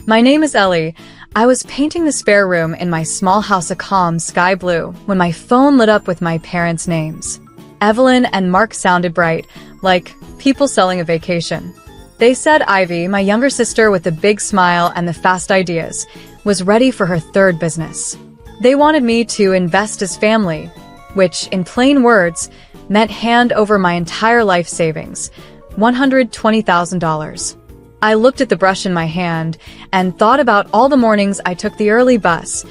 My name is Ellie. I was painting the spare room in my small house a calm sky blue when my phone lit up with my parents' names. Evelyn and Mark sounded bright, like people selling a vacation. They said Ivy, my younger sister with the big smile and the fast ideas, was ready for her third business. They wanted me to invest as family, which, in plain words, meant hand over my entire life savings, $120,000. I looked at the brush in my hand and thought about all the mornings I took the early bus,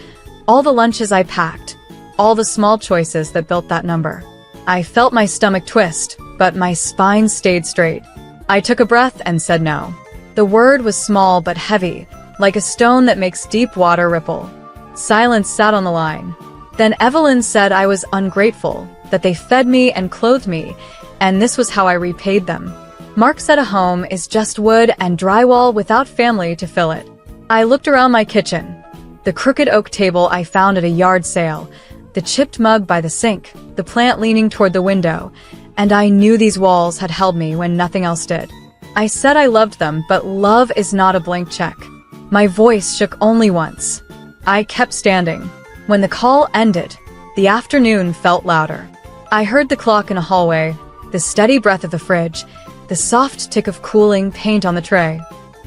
all the lunches I packed, all the small choices that built that number. I felt my stomach twist, but my spine stayed straight. I took a breath and said no. The word was small but heavy, like a stone that makes deep water ripple. Silence sat on the line. Then Evelyn said I was ungrateful, that they fed me and clothed me, and this was how I repaid them. Mark said a home is just wood and drywall without family to fill it. I looked around my kitchen. The crooked oak table I found at a yard sale, the chipped mug by the sink, the plant leaning toward the window, and I knew these walls had held me when nothing else did. I said I loved them, but love is not a blank check. My voice shook only once. I kept standing. When the call ended, the afternoon felt louder. I heard the clock in a hallway, the steady breath of the fridge, the soft tick of cooling paint on the tray.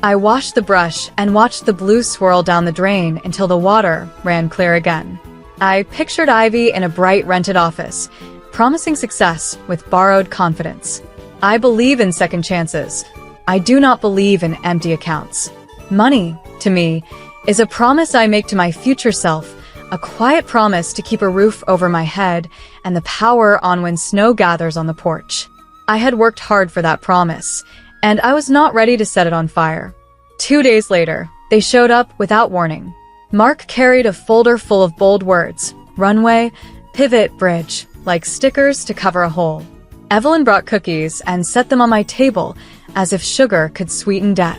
I washed the brush and watched the blue swirl down the drain until the water ran clear again. I pictured Ivy in a bright rented office, promising success with borrowed confidence. I believe in second chances. I do not believe in empty accounts. Money, to me, is a promise I make to my future self, a quiet promise to keep a roof over my head and the power on when snow gathers on the porch. I had worked hard for that promise, and I was not ready to set it on fire. 2 days later, they showed up without warning. Mark carried a folder full of bold words, runway, pivot, bridge, like stickers to cover a hole. Evelyn brought cookies and set them on my table as if sugar could sweeten debt.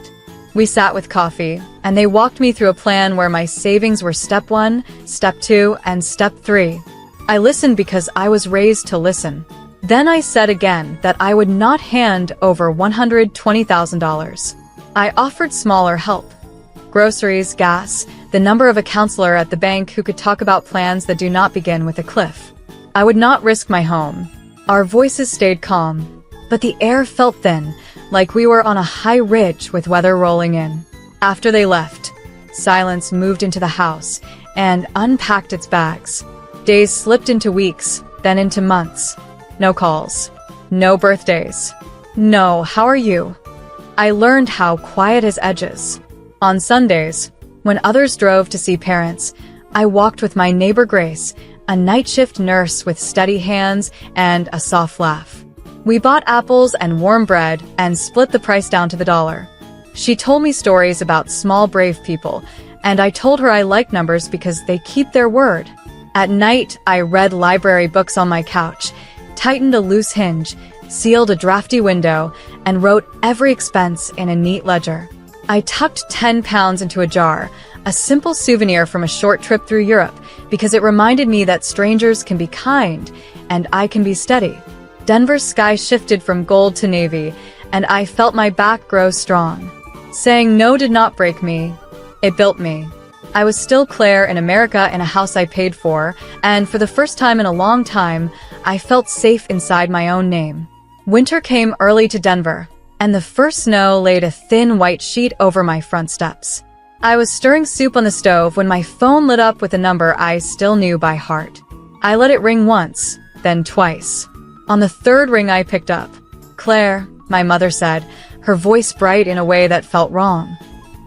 We sat with coffee, and they walked me through a plan where my savings were step 1, step 2, and step 3. I listened because I was raised to listen. Then I said again that I would not hand over $120,000. I offered smaller help. Groceries, gas, the number of a counselor at the bank who could talk about plans that do not begin with a cliff. I would not risk my home. Our voices stayed calm, but the air felt thin, like we were on a high ridge with weather rolling in. After they left, silence moved into the house and unpacked its bags. Days slipped into weeks, then into months. No calls. No birthdays. No, how are you? I learned how quiet as edges. On Sundays, when others drove to see parents, I walked with my neighbor Grace, a night shift nurse with steady hands and a soft laugh. We bought apples and warm bread and split the price down to the dollar. She told me stories about small, brave people, and I told her I like numbers because they keep their word. At night, I read library books on my couch, tightened a loose hinge, sealed a drafty window, and wrote every expense in a neat ledger. I tucked 10 pounds into a jar, a simple souvenir from a short trip through Europe, because it reminded me that strangers can be kind, and I can be steady. Denver's sky shifted from gold to navy, and I felt my back grow strong. Saying no did not break me, it built me. I was still Claire in America in a house I paid for, and for the first time in a long time, I felt safe inside my own name. Winter came early to Denver, and the first snow laid a thin white sheet over my front steps. I was stirring soup on the stove when my phone lit up with a number I still knew by heart. I let it ring once, then twice. On the third ring I picked up. "Claire," my mother said, her voice bright in a way that felt wrong.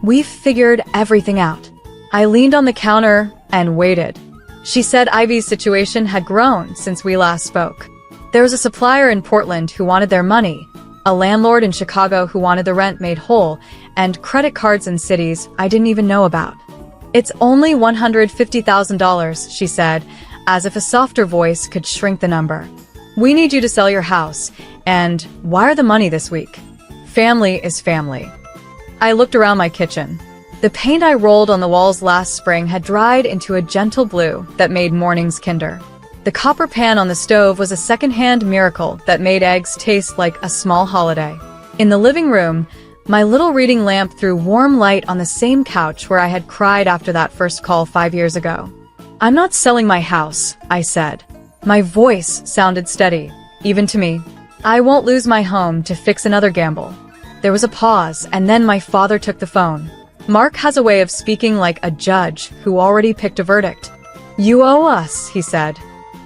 "We've figured everything out." I leaned on the counter and waited. She said Ivy's situation had grown since we last spoke. There was a supplier in Portland who wanted their money, a landlord in Chicago who wanted the rent made whole, and credit cards in cities I didn't even know about. "It's only $150,000, she said, as if a softer voice could shrink the number. "We need you to sell your house, and wire the money this week. Family is family." I looked around my kitchen. The paint I rolled on the walls last spring had dried into a gentle blue that made mornings kinder. The copper pan on the stove was a second-hand miracle that made eggs taste like a small holiday. In the living room, My little reading lamp threw warm light on the same couch where I had cried after that first call 5 years ago. "I'm not selling my house," I said. My voice sounded steady, even to me. "I won't lose my home to fix another gamble." There was a pause, and then my father took the phone. Mark has a way of speaking like a judge who already picked a verdict. "You owe us," he said.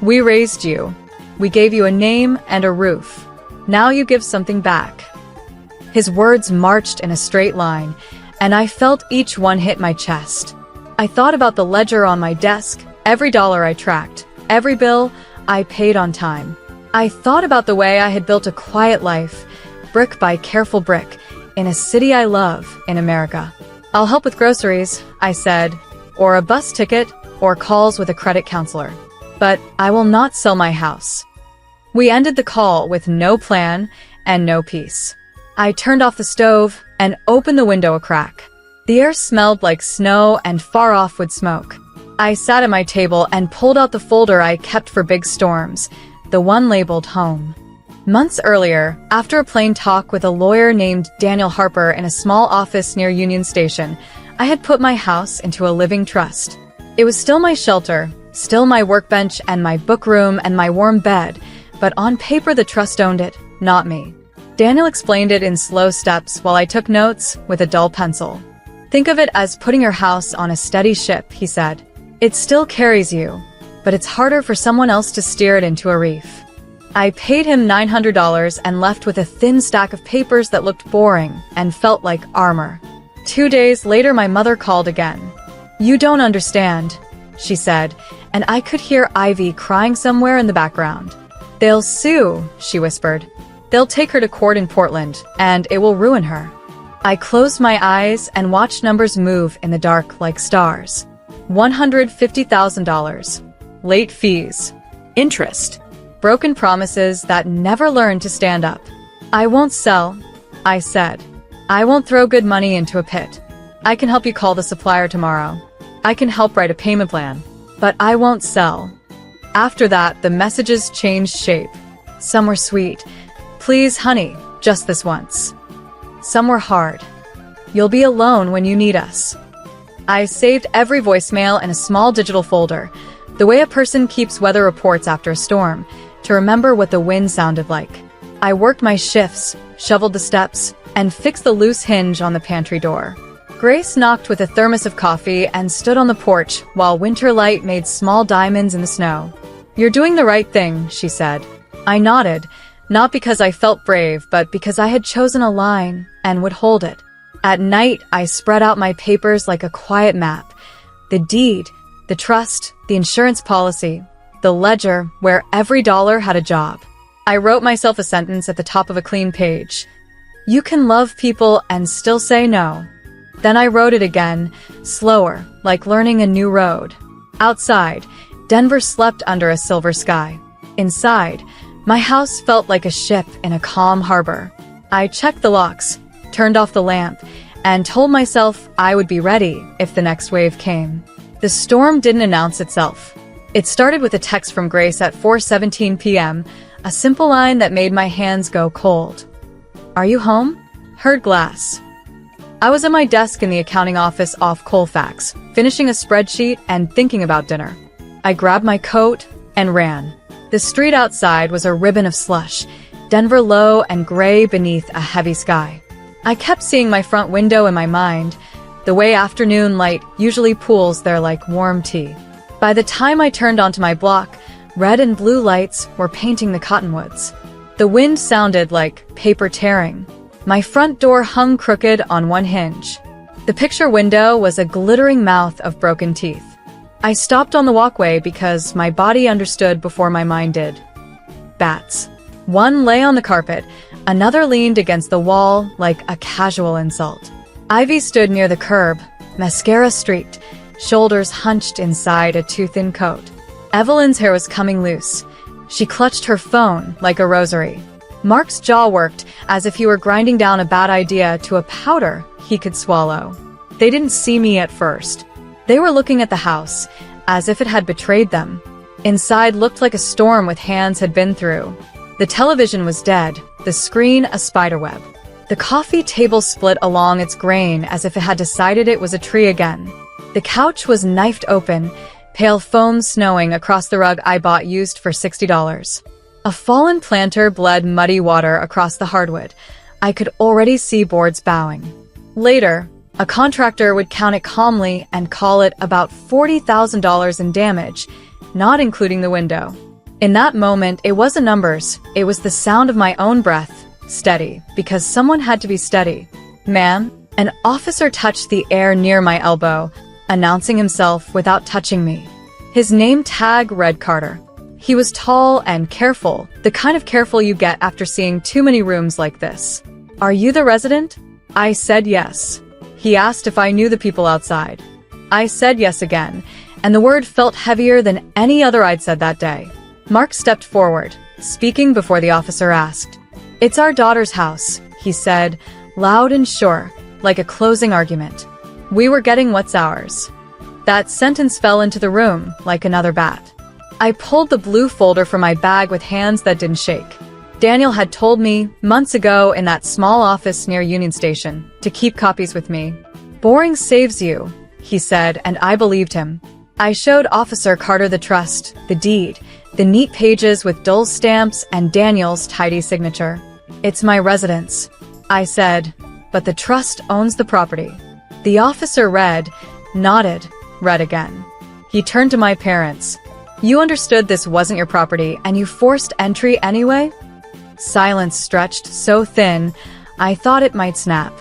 "We raised you. We gave you a name and a roof. Now you give something back." His words marched in a straight line, and I felt each one hit my chest. I thought about the ledger on my desk, every dollar I tracked, every bill I paid on time. I thought about the way I had built a quiet life, brick by careful brick, in a city I love, in America. "I'll help with groceries," I said, "or a bus ticket, or calls with a credit counselor. But I will not sell my house." We ended the call with no plan and no peace. I turned off the stove and opened the window a crack. The air smelled like snow and far-off wood smoke. I sat at my table and pulled out the folder I kept for big storms, the one labeled Home. Months earlier, after a plain talk with a lawyer named Daniel Harper in a small office near Union Station, I had put my house into a living trust. It was still my shelter, still my workbench and my book room and my warm bed, but on paper the trust owned it, not me. Daniel explained it in slow steps while I took notes with a dull pencil. "Think of it as putting your house on a steady ship," he said. "It still carries you, but it's harder for someone else to steer it into a reef." I paid him $900 and left with a thin stack of papers that looked boring and felt like armor. 2 days later, my mother called again. "You don't understand," she said, and I could hear Ivy crying somewhere in the background. "They'll sue," she whispered. "They'll take her to court in Portland, and it will ruin her." I closed my eyes and watched numbers move in the dark like stars. $150,000. Late fees. Interest. Broken promises that never learned to stand up. "I won't sell," I said. "I won't throw good money into a pit. I can help you call the supplier tomorrow. I can help write a payment plan. But I won't sell." After that, the messages changed shape. Some were sweet. "Please, honey, just this once." Some were hard. "You'll be alone when you need us." I saved every voicemail in a small digital folder, the way a person keeps weather reports after a storm, to remember what the wind sounded like. I worked my shifts, shoveled the steps, and fixed the loose hinge on the pantry door. Grace knocked with a thermos of coffee and stood on the porch while winter light made small diamonds in the snow. "You're doing the right thing," she said. I nodded, not because I felt brave, but because I had chosen a line and would hold it. At night, I spread out my papers like a quiet map. The deed, the trust, the insurance policy, the ledger where every dollar had a job. I wrote myself a sentence at the top of a clean page. "You can love people and still say no." Then I wrote it again, slower, like learning a new road. Outside, Denver slept under a silver sky. Inside, my house felt like a ship in a calm harbor. I checked the locks, turned off the lamp, and told myself I would be ready if the next wave came. The storm didn't announce itself. It started with a text from Grace at 4:17 p.m., a simple line that made my hands go cold. "Are you home?" Heard glass. I was at my desk in the accounting office off Colfax, finishing a spreadsheet and thinking about dinner. I grabbed my coat and ran. The street outside was a ribbon of slush, Denver low and gray beneath a heavy sky. I kept seeing my front window in my mind, the way afternoon light usually pools there like warm tea. By the time I turned onto my block, red and blue lights were painting the cottonwoods. The wind sounded like paper tearing. My front door hung crooked on one hinge. The picture window was a glittering mouth of broken teeth. I stopped on the walkway because my body understood before my mind did. Bats. One lay on the carpet, another leaned against the wall like a casual insult. Ivy stood near the curb, mascara streaked, shoulders hunched inside a too-thin coat. Evelyn's hair was coming loose. She clutched her phone like a rosary. Mark's jaw worked as if he were grinding down a bad idea to a powder he could swallow. They didn't see me at first. They were looking at the house, as if it had betrayed them. Inside looked like a storm with hands had been through. The television was dead, the screen a spiderweb. The coffee table split along its grain as if it had decided it was a tree again. The couch was knifed open, pale foam snowing across the rug I bought used for $60. A fallen planter bled muddy water across the hardwood. I could already see boards bowing. Later, a contractor would count it calmly and call it about $40,000 in damage, not including the window. In that moment, it wasn't numbers, it was the sound of my own breath, steady, because someone had to be steady. "Ma'am?" An officer touched the air near my elbow, announcing himself without touching me. His name tag read Carter. He was tall and careful, the kind of careful you get after seeing too many rooms like this. "Are you the resident?" I said yes. He asked if I knew the people outside. I said yes again, and the word felt heavier than any other I'd said that day. Mark stepped forward, speaking before the officer asked. "It's our daughter's house," he said, loud and sure, like a closing argument. "We were getting what's ours." That sentence fell into the room like another bat. I pulled the blue folder from my bag with hands that didn't shake. Daniel had told me, months ago in that small office near Union Station, to keep copies with me. "Boring saves you," he said, and I believed him. I showed Officer Carter the trust, the deed, the neat pages with dull stamps and Daniel's tidy signature. "It's my residence," I said, "but the trust owns the property." The officer read, nodded, read again. He turned to my parents. "You understood this wasn't your property and you forced entry anyway?" Silence stretched so thin, I thought it might snap.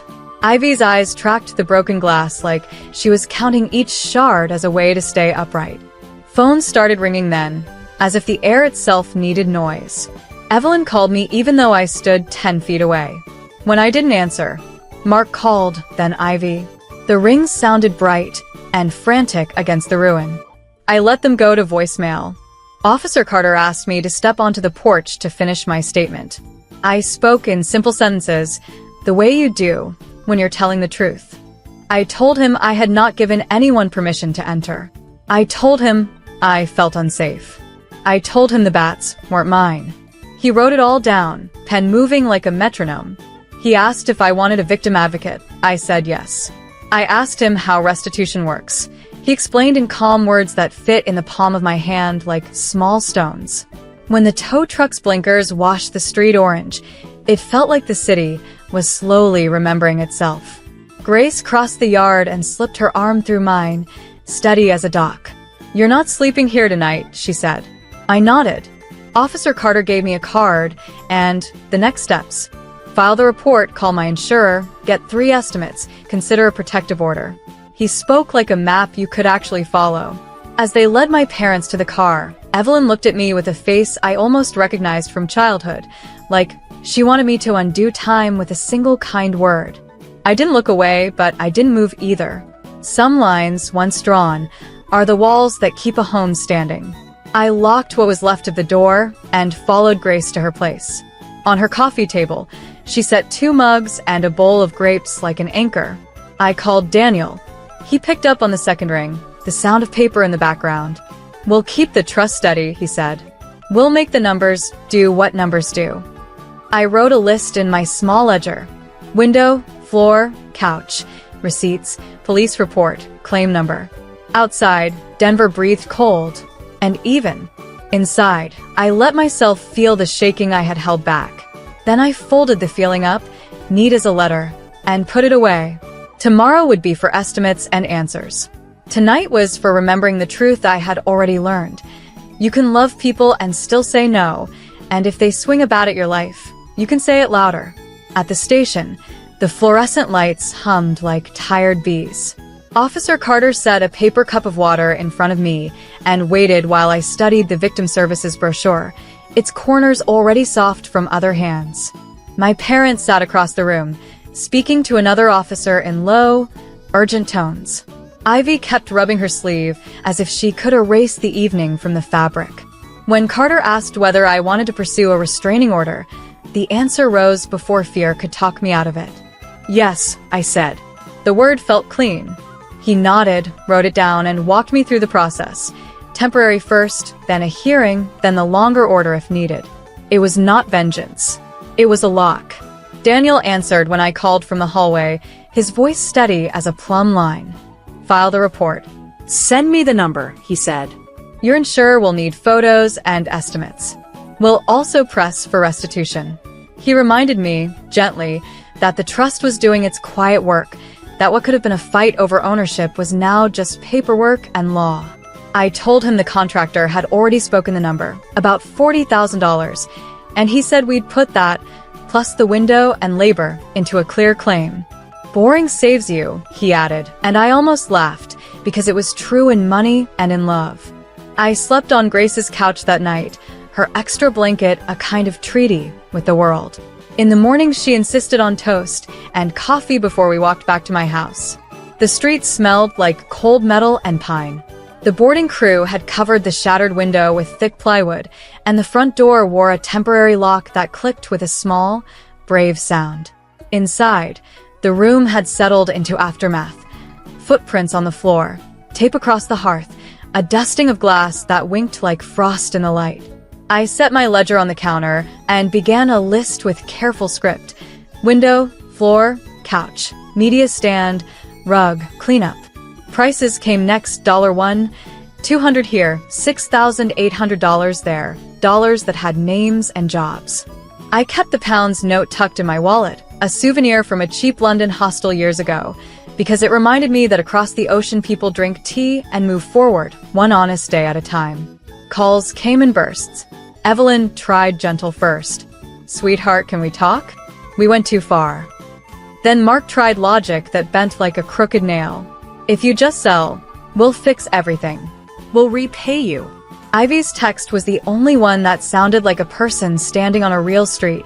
Ivy's eyes tracked the broken glass like she was counting each shard as a way to stay upright. Phones started ringing then, as if the air itself needed noise. Evelyn called me even though I stood 10 feet away. When I didn't answer, Mark called, then Ivy. The rings sounded bright and frantic against the ruin. I let them go to voicemail. Officer Carter asked me to step onto the porch to finish my statement. I spoke in simple sentences, the way you do when you're telling the truth. I told him I had not given anyone permission to enter. I told him I felt unsafe. I told him the bats weren't mine. He wrote it all down, pen moving like a metronome. He asked if I wanted a victim advocate. I said yes. I asked him how restitution works. He explained in calm words that fit in the palm of my hand like small stones. When the tow truck's blinkers washed the street orange, it felt like the city was slowly remembering itself. Grace crossed the yard and slipped her arm through mine, steady as a dock. "You're not sleeping here tonight," she said. I nodded. Officer Carter gave me a card and the next steps. File the report, call my insurer, get 3 estimates, consider a protective order. He spoke like a map you could actually follow. As they led my parents to the car, Evelyn looked at me with a face I almost recognized from childhood, like she wanted me to undo time with a single kind word. I didn't look away, but I didn't move either. Some lines, once drawn, are the walls that keep a home standing. I locked what was left of the door and followed Grace to her place. On her coffee table, she set 2 mugs and a bowl of grapes like an anchor. I called Daniel. He picked up on the second ring, the sound of paper in the background. "We'll keep the trust steady," he said. "We'll make the numbers do what numbers do." I wrote a list in my small ledger. Window, floor, couch, receipts, police report, claim number. Outside, Denver breathed cold and even. Inside, I let myself feel the shaking I had held back. Then I folded the feeling up, neat as a letter, and put it away. Tomorrow would be for estimates and answers. Tonight was for remembering the truth I had already learned. You can love people and still say no, and if they swing a bat at your life, you can say it louder. At the station, the fluorescent lights hummed like tired bees. Officer Carter set a paper cup of water in front of me and waited while I studied the Victim Services brochure, its corners already soft from other hands. My parents sat across the room, speaking to another officer in low, urgent tones. Ivy kept rubbing her sleeve as if she could erase the evening from the fabric. When Carter asked whether I wanted to pursue a restraining order, the answer rose before fear could talk me out of it. "Yes," I said. The word felt clean. He nodded, wrote it down, and walked me through the process. Temporary first, then a hearing, then the longer order if needed. It was not vengeance. It was a lock. Daniel answered when I called from the hallway, his voice steady as a plumb line. "File the report." "Send me the number," he said. "Your insurer will need photos and estimates. We'll also press for restitution." He reminded me, gently, that the trust was doing its quiet work, that what could have been a fight over ownership was now just paperwork and law. I told him the contractor had already spoken the number, about $40,000, and he said we'd put that, plus the window and labor, into a clear claim. "Boring saves you," he added, and I almost laughed, because it was true in money and in love. I slept on Grace's couch that night, her extra blanket a kind of treaty with the world. In the morning, she insisted on toast and coffee before we walked back to my house. The streets smelled like cold metal and pine. The boarding crew had covered the shattered window with thick plywood, and the front door wore a temporary lock that clicked with a small, brave sound. Inside, the room had settled into aftermath. Footprints on the floor, tape across the hearth, a dusting of glass that winked like frost in the light. I set my ledger on the counter and began a list with careful script. Window, floor, couch, media stand, rug, cleanup. Prices came next. $1, $200 here, $6,800 there, dollars that had names and jobs. I kept the pounds note tucked in my wallet, a souvenir from a cheap London hostel years ago, because it reminded me that across the ocean people drink tea and move forward, one honest day at a time. Calls came in bursts. Evelyn tried gentle first. "Sweetheart, can we talk?" We went too far. Then Mark tried logic that bent like a crooked nail. "If you just sell, we'll fix everything. We'll repay you." Ivy's text was the only one that sounded like a person standing on a real street.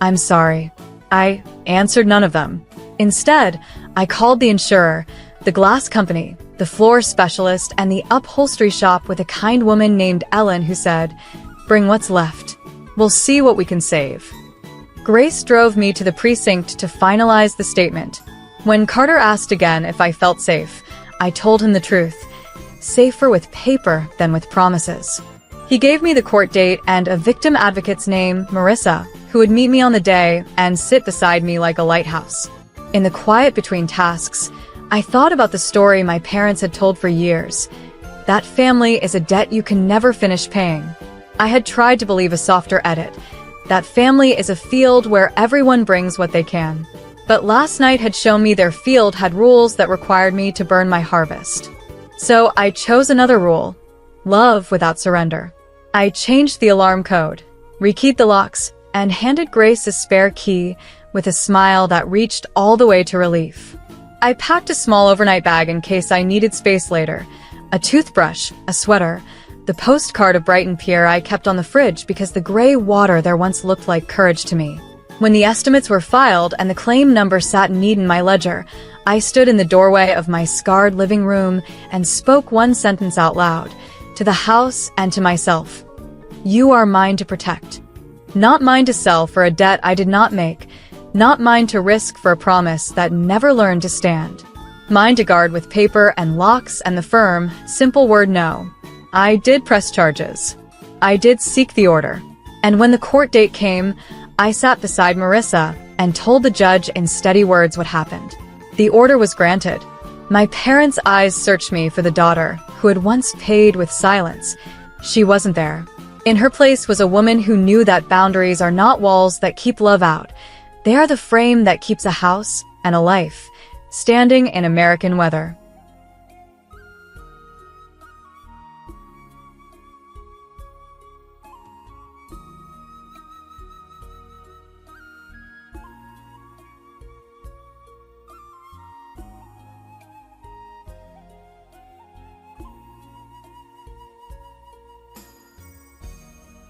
"I'm sorry." I answered none of them. Instead, I called the insurer, the glass company, the floor specialist, and the upholstery shop with a kind woman named Ellen who said, "Bring what's left. We'll see what we can save." Grace drove me to the precinct to finalize the statement. When Carter asked again if I felt safe, I told him the truth. Safer with paper than with promises. He gave me the court date and a victim advocate's name, Marissa, who would meet me on the day and sit beside me like a lighthouse. In the quiet between tasks, I thought about the story my parents had told for years. That family is a debt you can never finish paying. I had tried to believe a softer edit. That family is a field where everyone brings what they can. But last night had shown me their field had rules that required me to burn my harvest. So I chose another rule. Love without surrender. I changed the alarm code, rekeyed the locks, and handed Grace a spare key with a smile that reached all the way to relief. I packed a small overnight bag in case I needed space later. A toothbrush, a sweater, the postcard of Brighton Pier I kept on the fridge because the gray water there once looked like courage to me. When the estimates were filed and the claim number sat neat in my ledger, I stood in the doorway of my scarred living room and spoke one sentence out loud, to the house and to myself. You are mine to protect. Not mine to sell for a debt I did not make, not mine to risk for a promise that never learned to stand. Mine to guard with paper and locks and the firm, simple word no. I did press charges. I did seek the order. And when the court date came, I sat beside Marissa and told the judge in steady words what happened. The order was granted. My parents' eyes searched me for the daughter who had once paid with silence. She wasn't there. In her place was a woman who knew that boundaries are not walls that keep love out. They are the frame that keeps a house and a life standing in American weather.